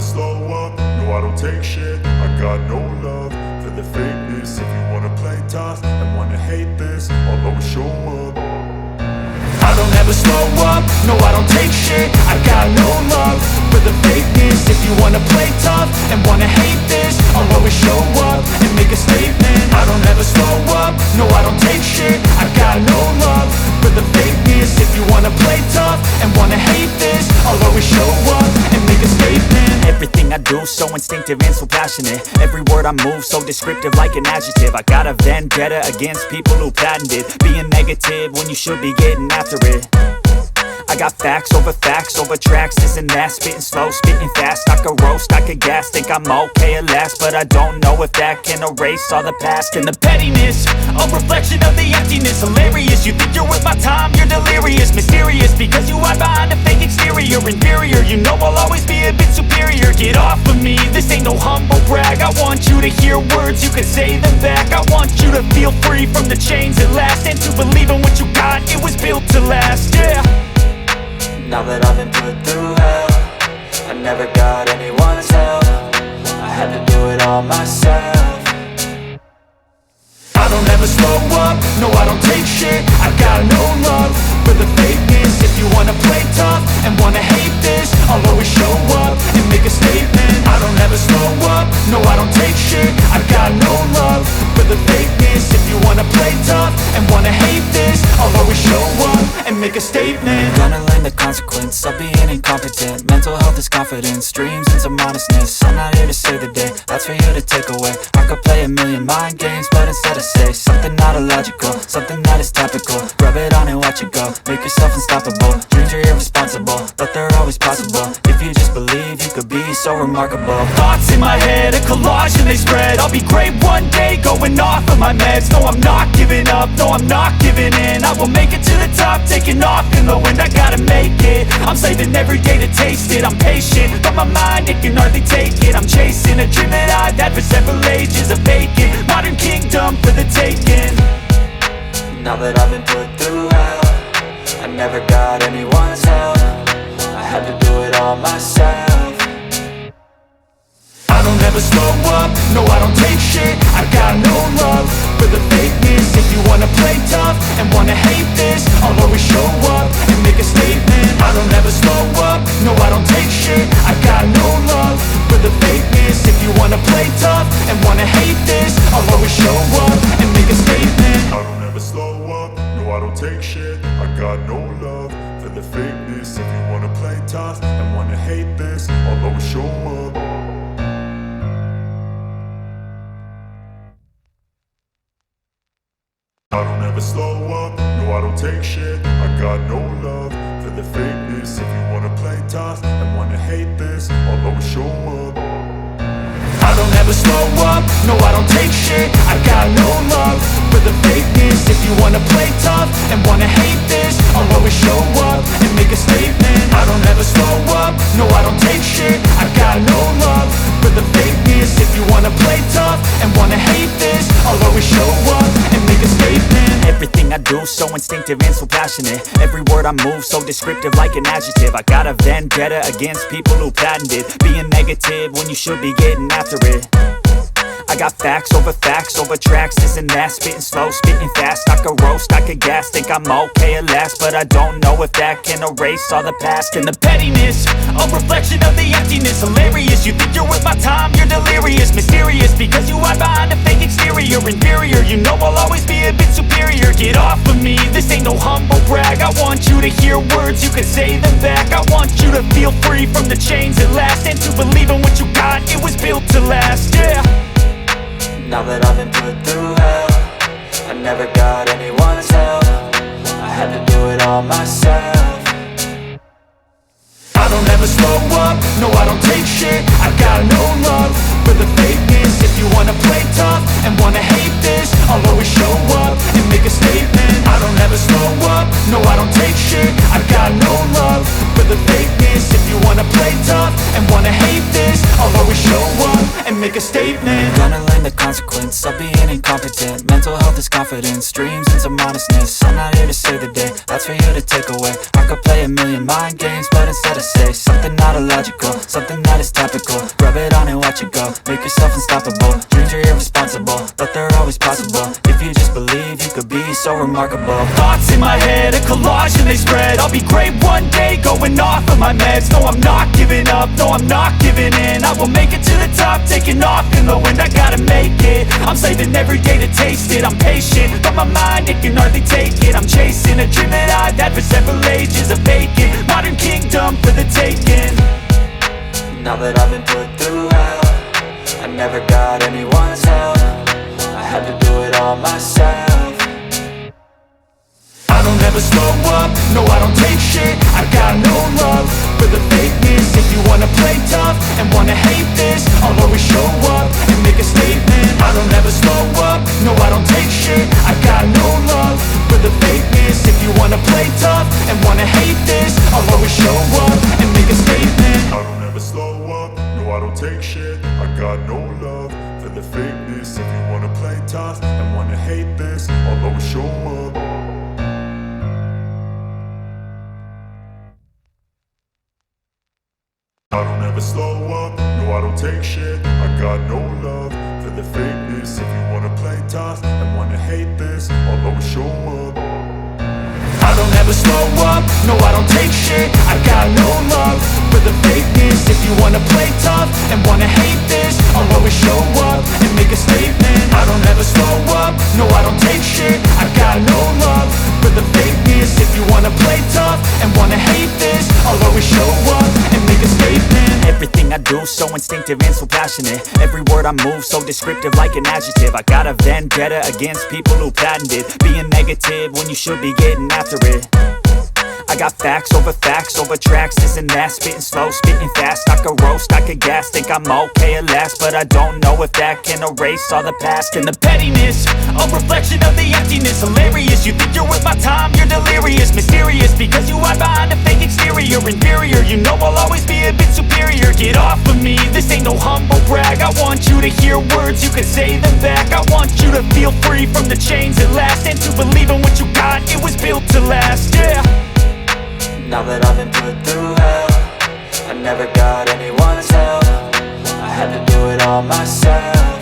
slow up, no I don't take shit. I got no love for the fakeness. If you wanna play tough and wanna hate this, I'll always show up. I don't ever slow up, no I don't take shit. I got no love for the fakeness. If you wanna play tough and wanna hate this, I'll always show up and make a statement. I don't ever slow up, no I don't take shit. I got no love for the fakeness. If you wanna play tough and wanna hate this, I'll always show up and make a statement. Everything I do so instinctive and so passionate. Every word I move so descriptive like an adjective. I got a vendetta against people who patented being negative when you should be getting after it. I got facts over tracks, this and that. Spitting slow, spitting fast, I could roast, I could gas. Think I'm okay at last, but I don't know if that can erase all the past. And the pettiness, a reflection of the emptiness. Hilarious, you think you're worth my time, you're delirious. Mysterious, because you hide behind a fake exterior. Inferior, you know I'll always be a bit superior. Get off of me, this ain't no humble brag. I want you to hear words, you can say them back. I want you to feel free from the chains at last, and to believe in what you got, it was built to last, yeah. Now that I've been put through hell, I never got anyone's help. I had to do it all myself. I don't ever slow up, no I don't take shit. I got no love for the fakeness. If you wanna play tough and wanna hate this, I'll always show up and make a statement. I don't ever slow up, no I don't take shit. I got no love for the fakeness. If you wanna play tough and wanna hate this, I'll always show up and make a statement. Gonna learn the consequence of being incompetent. Mental health is confidence, dreams and some honestness. I'm not here to save the day, that's for you to take away. I could play a million mind games, but instead I say something not illogical, something that is topical. Rub it on and watch it go, make yourself unstoppable. Dreams are irresponsible, but they're always possible. If you just believe, you could be so remarkable. Thoughts in my head, a collage and they spread. I'll be great one day, going off of my meds. No, I'm not giving up, no, I'm not giving in. I will make it to the top, taking off in the wind. I gotta make it, I'm saving every day to taste it. I'm patient, but my mind, it can hardly take it. I'm chasing a dream that I've had for several ages. A vacant, modern kingdom for the taking. Now that I've been put through hell, I never got anyone's help. I had to do it all myself. I don't ever slow up, no I don't take shit. I got no love for the fakeness. If you wanna play tough and wanna hate this, I'll always show up and make a statement. I don't ever slow up, no I don't take shit. I got no love for the fakeness. If you wanna play tough and wanna hate this, I'll always show up and make a statement. I don't ever slow up, no I don't take shit. I got no love for the fakeness. If you wanna play tough and wanna hate this, I'll always show up. I don't ever slow up, no I don't take shit. I got no love for the fakeness. If you wanna play tough and wanna hate this, I'll always show up. I don't ever slow up, no I don't take shit. I got no love for the fakeness. If you wanna play tough and wanna hate this, I'll always show up and make a statement. I don't ever slow up, no I don't take shit. I got no love for the fakeness. If you wanna play tough and wanna hate this, I'll always show up and make a statement. Everything I do so instinctive and so passionate. Every word I move so descriptive like an adjective. I got a vendetta against people who patented being negative when you should be getting after it. I got facts over tracks, this and that. Spitting slow, spitting fast, I could roast, I could gas. Think I'm okay at last, but I don't know if that can erase all the past. And the pettiness, a reflection of the emptiness. Hilarious, you think you're worth my time, you're delirious. Mysterious, because you hide behind a fake exterior. Inferior, you know I'll always be a bit superior. Get off of me, this ain't no humble brag. I want you to hear words, you can say them back. I want you to feel free from the chains at last, and to believe in what you got, it was built to last, yeah. Now that I've been put through hell, I never got anyone's help. I had to do it all myself. I don't ever slow up, no I don't take shit. I got no love for the fakeness. If you wanna play tough and wanna hate this, I'll always show up and make a statement. I don't ever slow up, no I don't take shit. I got no love for the fakeness. If you wanna play tough and wanna hate this, I'll always show up and make a statement. Gonna learn the consequence of being incompetent. Mental health is this confidence, dreams and some honestness. I'm not here to save the day, that's for you to take away. I could play a million mind games, but instead I say something not illogical, something that is topical. Rub it on and watch it go, make yourself unstoppable. Dreams are irresponsible, but they're always possible. If you just believe, you could be so remarkable. Thoughts in my head, a collage and they spread. I'll be great one day, going off of my meds. No, I'm not giving up, no, I'm not giving in. I will make it to the top, taking off in the wind. I gotta make it, I'm saving every day to taste it. I'm patient, but my mind, it can hardly take it. I'm chasing a dream that I've had for several ages. A vacant, modern kingdom for the taking. Now that I've been put through hell, I never got anyone's help. I had to do it all myself. I don't ever slow up, no I don't take shit. I got no love for the fakeness. If you wanna play tough and wanna hate this, I'll always show up and make a statement. I don't ever slow up, no I don't take shit. I got no love for the fakeness. If you wanna play tough and wanna hate this, I'll always show up and make a statement. I don't ever slow up, no I don't take shit. I got no love for the fakeness. If you wanna play tough and wanna hate this, I'll always show up. I don't ever slow up, no I don't take shit. I got no love for the fakeness. If you wanna play tough and wanna hate this, I'll always show up. I don't ever slow up, no I don't take shit. I got no love for the fakeness. If you wanna play tough and wanna hate this, I'll always show up and make a statement. I don't ever slow up, no I don't take shit. I got no love for the fakeness. If you wanna play tough and wanna hate this, I'll always show up and make a statement. Everything I do so instinctive and so passionate. Every word I move so descriptive like an adjective. I got a vendetta against people who patented being negative when you should be getting after it. I got facts over tracks, this and that. Spitting slow, spitting fast. I could roast, I could gas. Think I'm okay at last, but I don't know if that can erase all the past. And the pettiness, a reflection of the emptiness. Hilarious, you think you're worth my time, you're delirious. Mysterious, because you hide behind a fake exterior. Inferior, you know I'll always be a bit superior. Get off of me, this ain't no humble brag. I want you to hear words, you can say them back. I want you to feel free from the chains at last, and to believe in what you got, it was built to last, yeah. Now that I've been put through hell, I never got anyone's help. I had to do it all myself.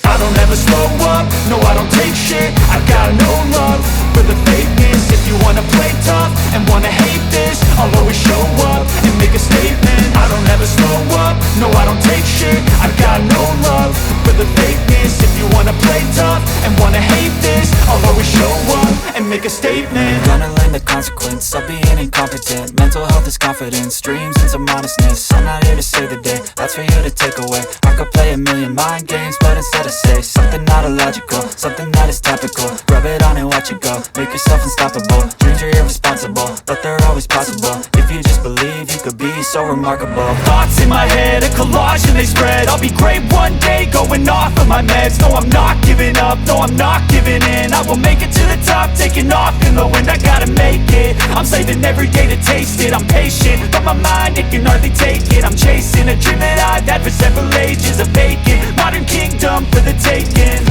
I don't ever slow up, no I don't take shit. I got no love for the fakeness. If you wanna play tough and wanna hate this, I'll always show up and make a statement. I don't ever slow up, no I don't take shit. I got no love for the fakeness. If you wanna play tough and wanna hate this, I'll always show up and make a statement. Gonna learn the consequence of being incompetent. Mental health is confidence, dreams and some honestness. I'm not here to save the day, that's for you to take away. I could play a million mind games, but instead I say something not illogical, something that is topical. Rub it on and watch it go, make yourself unstoppable. Dreams are irresponsible, but they're always possible. If you just believe, you could be so remarkable. Thoughts in my head, a collage and they spread. I'll be great one day, going off of my meds. No, I'm not giving up, no, I'm not giving in. I will make it to the top, taking off in the wind. I gotta make it, I'm saving every day to taste it. I'm patient, but my mind, it can hardly take it. I'm chasing a dream that I've had for several ages. A vacant, modern kingdom for the taking.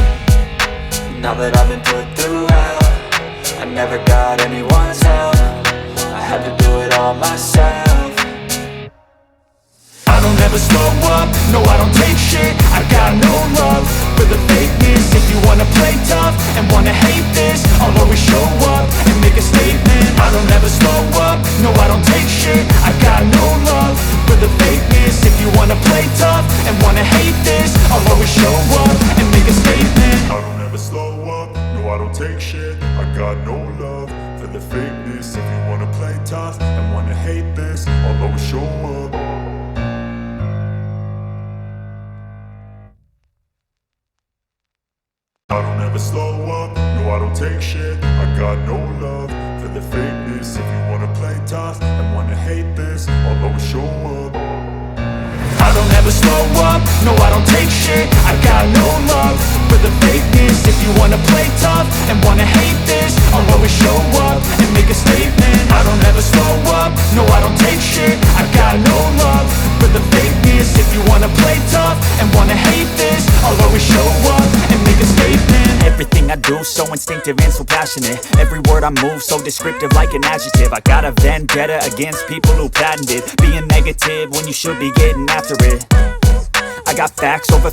Now that I've been put through hell, I never got anyone's help. I had to do it all myself. I don't ever slow up, no I don't take shit. I got no love for the fakeness. If you wanna play tough and wanna hate this, I'll always show up and make a statement. I don't ever slow up, no I don't take shit. I got no love for the fakeness. If you wanna play tough and wanna hate this, I'll always show up and make a statement. I don't ever slow up, no I don't take shit. I got no love for the fakeness. If you wanna play tough and wanna hate this, I'll always show up. I don't ever slow up, no I don't take shit. I got no love for the fakeness. If you wanna play tough and wanna hate this, I'll always show up. I don't ever slow up, no I don't take shit. I got no love for the fakeness. If you wanna play tough and wanna hate this, I'll always show up and make a statement. I don't ever slow up, no I don't take shit. I got no love for the fakeness. If you wanna play tough and wanna hate this, I'll always show up and make a statement. Everything I do so instinctive and so passionate. Every word I move so descriptive like an adjective. I got a vendetta against people who patented being negative when you should be getting after it. I got facts over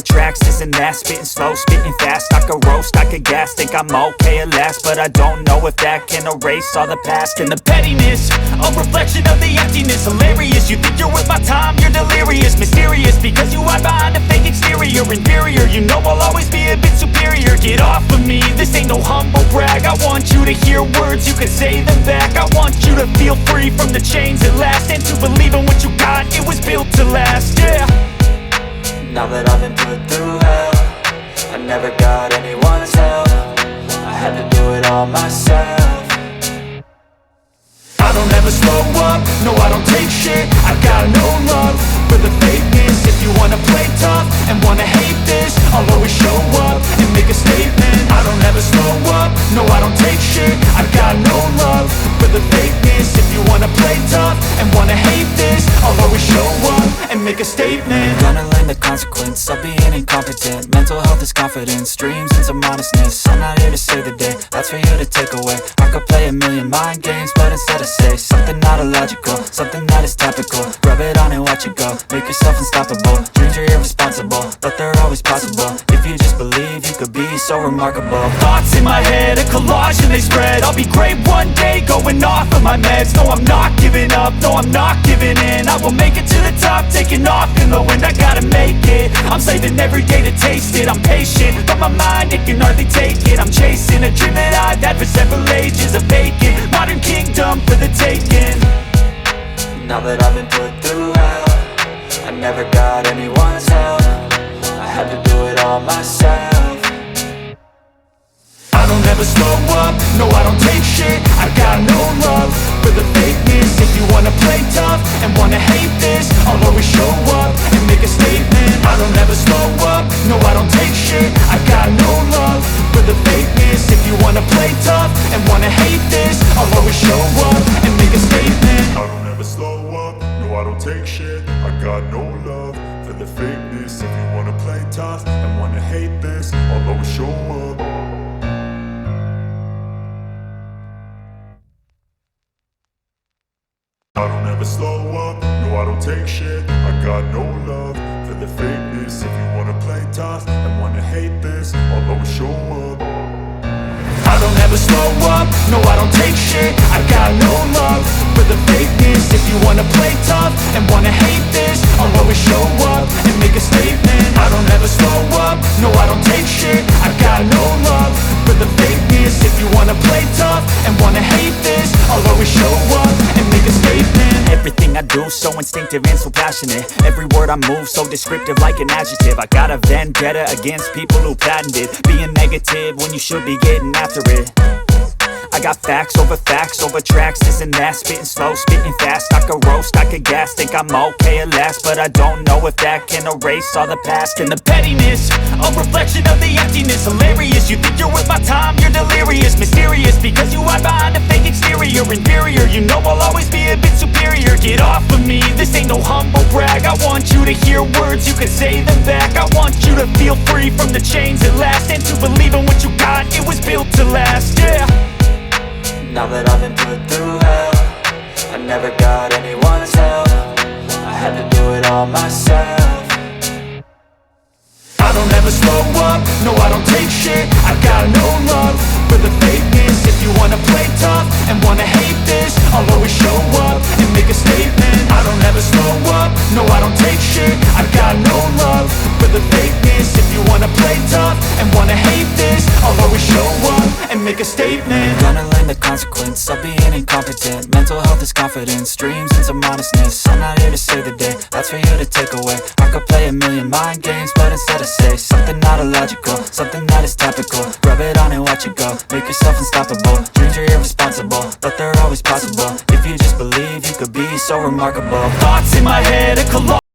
tracks, this and that. Spitting slow, spitting fast, I could roast, I could gas. Think I'm okay at last, but I don't know if that can erase all the past. And the pettiness, a reflection of the emptiness. Hilarious, you think you're worth my time, you're delirious. Mysterious, because you hide behind a fake exterior. Inferior, you know I'll always be a bit superior. Get off of me, this ain't no humble brag. I want you to hear words, you can say them back. I want you to feel free from the chains at last, and to believe in what you got, it was built to last, yeah. Now that I've been put through hell, I never got anyone's help. I had to do it all myself. I don't ever slow up, no I don't take shit. I got no love for the fakeness. If you wanna play tough and wanna hate this, I'll always show up and make a statement. I don't ever slow up, no I don't take shit. I got no love for the fakeness. If you wanna play tough and wanna hate this, I'll always show up and make a statement. Gonna learn the consequence of being incompetent. Mental health is confidence, dreams into modestness. I'm not here to save the day, that's for you to take away. I could play a million mind games, but instead I say something not illogical, something that is topical. Rub it on and watch it go, make yourself unstoppable. Dreams are irresponsible, but they're always possible. If you just believe, you could be so remarkable. Thoughts in my head, a collage and they spread. I'll be great one day, going off of my meds. No, I'm not giving up, no, I'm not giving in. I will make it to the top, taking off in the wind. I gotta make it, I'm saving every day to taste it. I'm patient, but my mind, it can hardly take it. I'm chasing a dream that I've had for several ages. A vacant, modern kingdom for the taking. Now that I've been put through hell, I never got anyone's help. I had to do it all myself. I don't ever slow up, no I don't take shit. I got no love for the fakeness. If you wanna play tough and wanna hate this, I'll always show up and make a statement. I don't ever slow up, no I don't take shit. I got no love for the fakeness. If you wanna play tough and wanna hate this, I'll always show up and make a statement. I don't ever slow up, no I don't take shit. I got no love for the fakeness. If you wanna play tough and wanna hate this, I'll always show up. I don't ever slow up, no I don't take shit. I got no love for the fakeness. If you wanna play tough and wanna hate this, I'll always show up. I don't ever slow up, no I don't take shit. I got no love for the fakeness. If you wanna play tough and wanna hate this, I'll always show up and make a statement. I don't ever slow up, no I don't take shit. I got no love for the fakeness. If you wanna play tough and wanna hate this, I'll always show up and make a statement. Everything I do so instinctive and so passionate. Every word I move so descriptive like an adjective. I got a vendetta against people who patented being negative when you should be getting after it. I got facts over tracks, this and that. Spitting slow, spitting fast, I could roast, I could gas. Think I'm okay at last, but I don't know if that can erase all the past. And the pettiness, a reflection of the emptiness. Hilarious, you think you're worth my time, you're delirious. Mysterious, because you hide behind a fake exterior. Inferior, you know I'll always be a bit superior. Get off of me, this ain't no humble brag. I want you to hear words, you can say them back. I want you to feel free from the chains at last, and to believe in what you got, it was built to last, yeah. Now that I've been put through hell, I never got anyone's help. I had to do it all myself. I don't ever slow up, no I don't take shit. I got no love for the fakeness. If you wanna play tough and wanna hate this, I'll always show up and make a statement. I don't ever slow up, no I don't take shit. I got no love for the fakeness. If you wanna play tough and wanna hate this, I'll always show up and make a statement. Gonna learn the consequence of being incompetent. Mental health is confidence, dreams into modestness. I'm not here to save the day, that's for you to take away. I could play a million mind games, but instead I say something not illogical, something that is topical. Rub it on and watch it go, make yourself unstoppable. Dreams are irresponsible, but they're always possible. If you just believe, you could be so remarkable. Thoughts in my head, a collage.